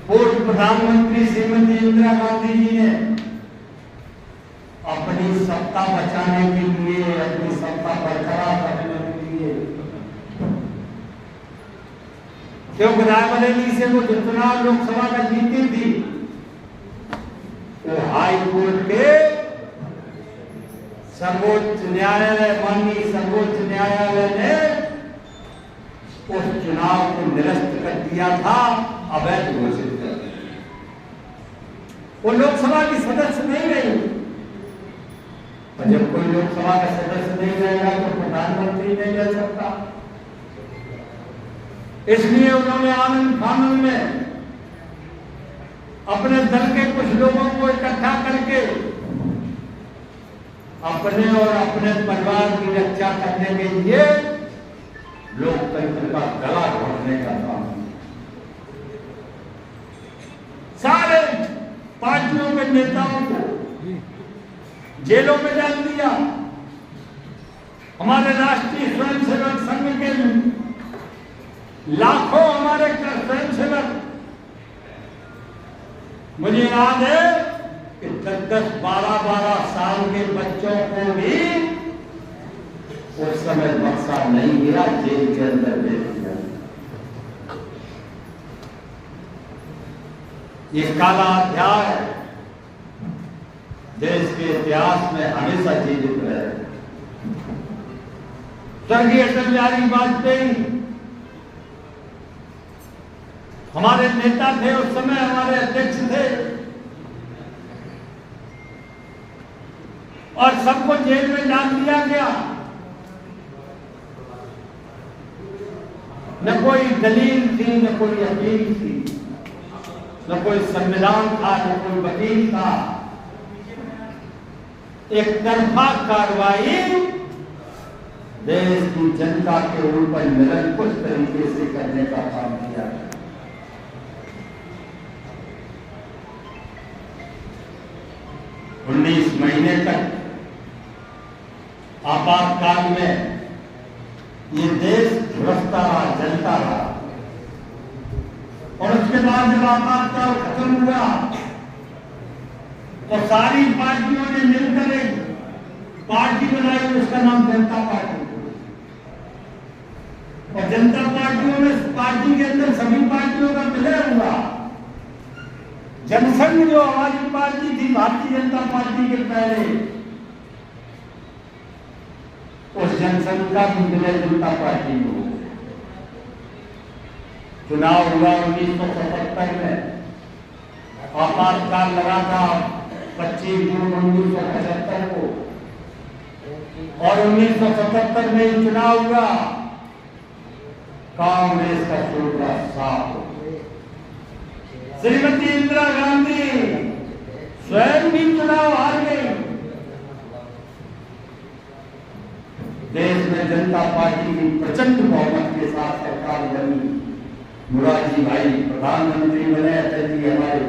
पूर्व प्रधानमंत्री श्रीमती इंदिरा गांधी जी ने अपनी सत्ता बचाने के लिए, अपनी सत्ता बरकरार रखने के लिए, क्योंकि रायबरेली से वो जो चुनाव लोकसभा का जीती थी, वो हाई कोर्ट के सर्वोच्च न्यायालय, माननीय सर्वोच्च न्यायालय ने उस चुनाव को निरस्त कर दिया था, अवैध घोषित कर दिया। वो लोकसभा की सदस्य नहीं रही, और जब कोई लोकसभा का सदस्य नहीं रहेगा तो प्रधानमंत्री नहीं रह सकता। इसलिए उन्होंने आनंद फानंद में अपने दल के कुछ लोगों को इकट्ठा करके अपने और अपने परिवार की रक्षा करने के लिए लोकतंत्र का गला घोटने का काम किया। सारे पार्टियों के नेताओं को जेलों में डाल दिया। हमारे राष्ट्रीय स्वयंसेवक संघ के लाखों हमारे स्वयंसेवक, मुझे याद है कि 10-10, 12-12 साल के बच्चों को भी उस समय बख्शा नहीं गया, जेल के अंदर भेज दिया। ये काला अध्याय देश के इतिहास में हमेशा जीवित रहे। स्वर्गीय अटल बिहारी वाजपेयी हमारे नेता थे, उस समय हमारे अध्यक्ष थे, और सबको जेल में डाल दिया गया। न कोई दलील थी, न कोई अपील थी, न कोई संविधान था, न कोई वकील था। एक तरफा कार्रवाई देश की जनता के ऊपर निरंकुश तरीके से करने का काम किया। 19 महीने तक आपातकाल में ये देश झुलसता रहा, जलता रहा, और उसके बाद जब आपातकाल खत्म हुआ तो सारी पार्टियों ने मिलकर एक पार्टी बनाई, उसका नाम जनता पार्टी। और जनता पार्टियों में, पार्टी के अंदर सभी पार्टियों का विलय हुआ। जनसंघ जो हमारी पार्टी थी, भारतीय जनता पार्टी के पहले, उस जनसंघ का भी विलय जनता पार्टी में हो गया। चुनाव हुआ 1977 में, आपातकाल लगा था 25 जून 1975 को, और 1977 में चुनाव हुआ। कांग्रेस का सूबा साफ हो गया। श्रीमती इंदिरा गांधी स्वयं भी चुनाव हार गई। देश में जनता पार्टी की प्रचंड बहुमत के साथ सरकार बनी। मुरारजी भाई प्रधानमंत्री बने, अटल जी हमारे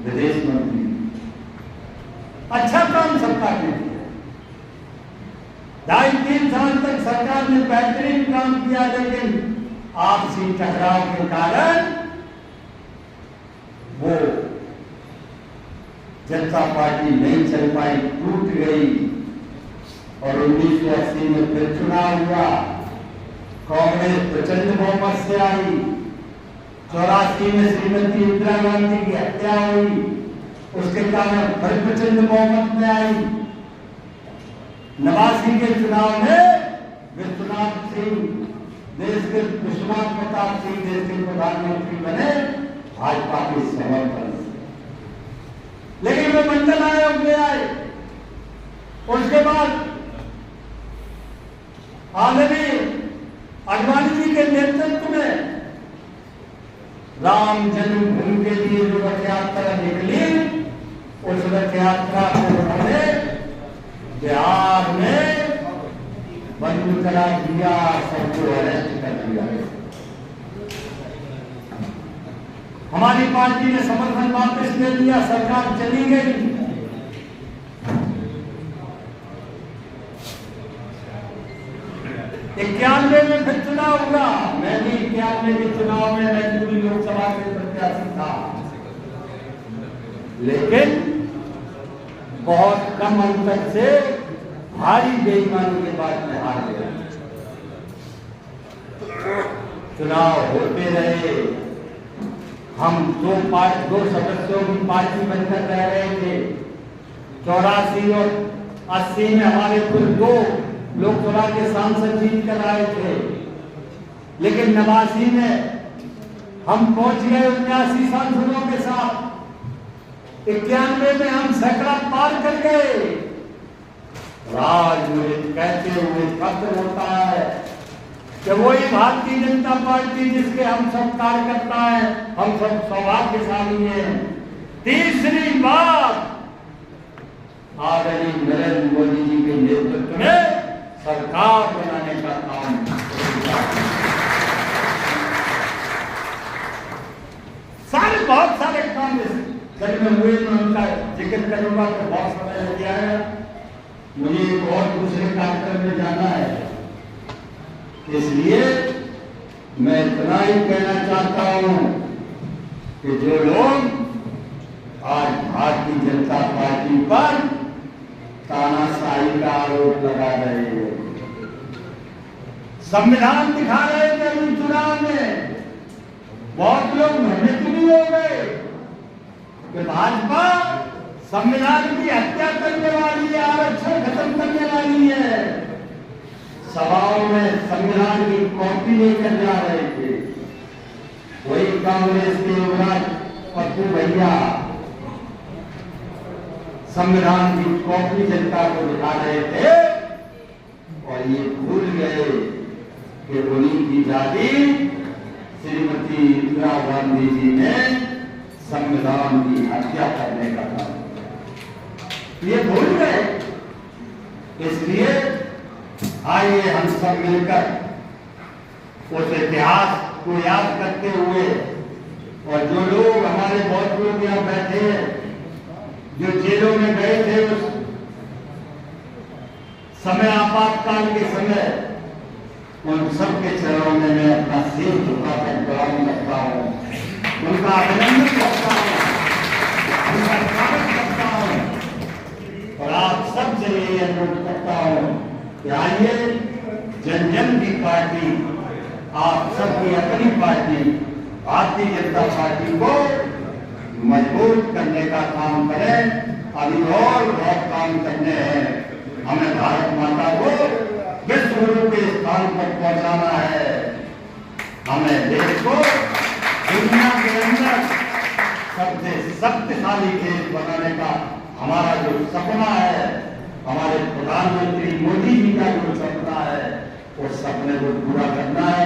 विदेश मंत्री। अच्छा काम सरकार ने किया। 2.5-3 साल तक सरकार ने बेहतरीन काम किया, लेकिन आपसी टकराव के कारण वो जनता पार्टी नहीं चल पाई, टूट गई। और 1980 में फिर चुनाव हुआ। कांग्रेस प्रचंड बहुमत से आई। 84 में श्रीमती इंदिरा गांधी की हत्या हुई, उसके कारण फिर प्रचंड बहुमत में आई। 89 के चुनाव में विश्वनाथ सिंह, देश के विश्वनाथ प्रताप सिंह देश के प्रधानमंत्री बने भाजपा के समर्थन से। लेकिन वो मंडल आयोग में आए। उसके बाद आदरणीय अडवाणी जी के नेतृत्व में राम जन्मभूमि के लिए जो रथ यात्रा निकली, उस रथ यात्रा को उन्होंने बिहार में बंद करा दिया, सबको अरेस्ट कर दिया। हमारी पार्टी ने समर्थन वापस ले लिया, सरकार चली गई। 91 में फिर चुनाव हुआ। मैं भी 91 के चुनाव में मैनपुरी लोकसभा के प्रत्याशी था। लेकिन बहुत कम अंतर से भारी बेईमानी के बाद में हार गया। चुनाव होते रहे, हम दो सदस्यों की पार्टी बनकर रह रहे थे। 84 और 80 में हमारे कुल 2 लोकसभा के सांसद जीत कर आए थे, लेकिन 89 में हम पहुंच गए 79 सांसदों के साथ। 91 में हम सैकड़ा पार कर गए। राजनीति कहते हुए फक्र होता है कि वही भारतीय जनता पार्टी जिसके हम सब कार्यकर्ता हैं, हम सब सौभाग्यशाली हैं। तीसरी बात, आदरणीय नरेंद्र मोदी जी के नेतृत्व में सरकार बनाने का काम बहुत सारे काम में हुए, मैं उनका जिक्र करूंगा तो बहुत समय लग गया है। मुझे एक और दूसरे कार्यक्रम में जाना है, इसलिए मैं इतना ही कहना चाहता हूं कि जो लोग आज भारतीय जनता पार्टी पर तानाशाही का आरोप लगा रहे हैं, संविधान दिखा रहे थे उन चुनाव में, बहुत लोग भ्रमित भी हो गए कि भाजपा संविधान की हत्या करने वाली है, आरक्षण खत्म करने वाली है। सभाओं में संविधान की कॉपी लेकर जा रहे थे। वही कांग्रेस के युवराज पप्पू भैया संविधान की कॉपी जनता को दिखा रहे थे और ये भूल गए कि उन्हीं की दादी श्रीमती इंदिरा गांधी जी ने संविधान की हत्या करने का काम, ये भूल गए। इसलिए आइए हम सब मिलकर उस इतिहास को याद करते हुए, और जो लोग हमारे बहुत लोग यहाँ बैठे हैं जो जेलों में गए थे उस समय, आपातकाल के समय, उन सबके चरणों में मैं अपना सिर झुकाकर प्रणाम करता हूँ, उनका अभिनंदन करता हूँ, उनका स्वागत करता हूँ और आप सबसे यही अनुरोध करता हूँ कि आइए जन जन की पार्टी, आप सबकी अपनी पार्टी भारतीय जनता पार्टी को मजबूत करने का काम करें। अभी और बहुत काम करने हैं। हमें भारत माता को विश्व गुरु के स्थान पर पहुंचाना है। हमें देश को दुनिया के अंदर सबसे शक्तिशाली देश बनाने का हमारा जो सपना है, हमारे प्रधानमंत्री मोदी जी का जो सपना है, उस सपने को पूरा करना है।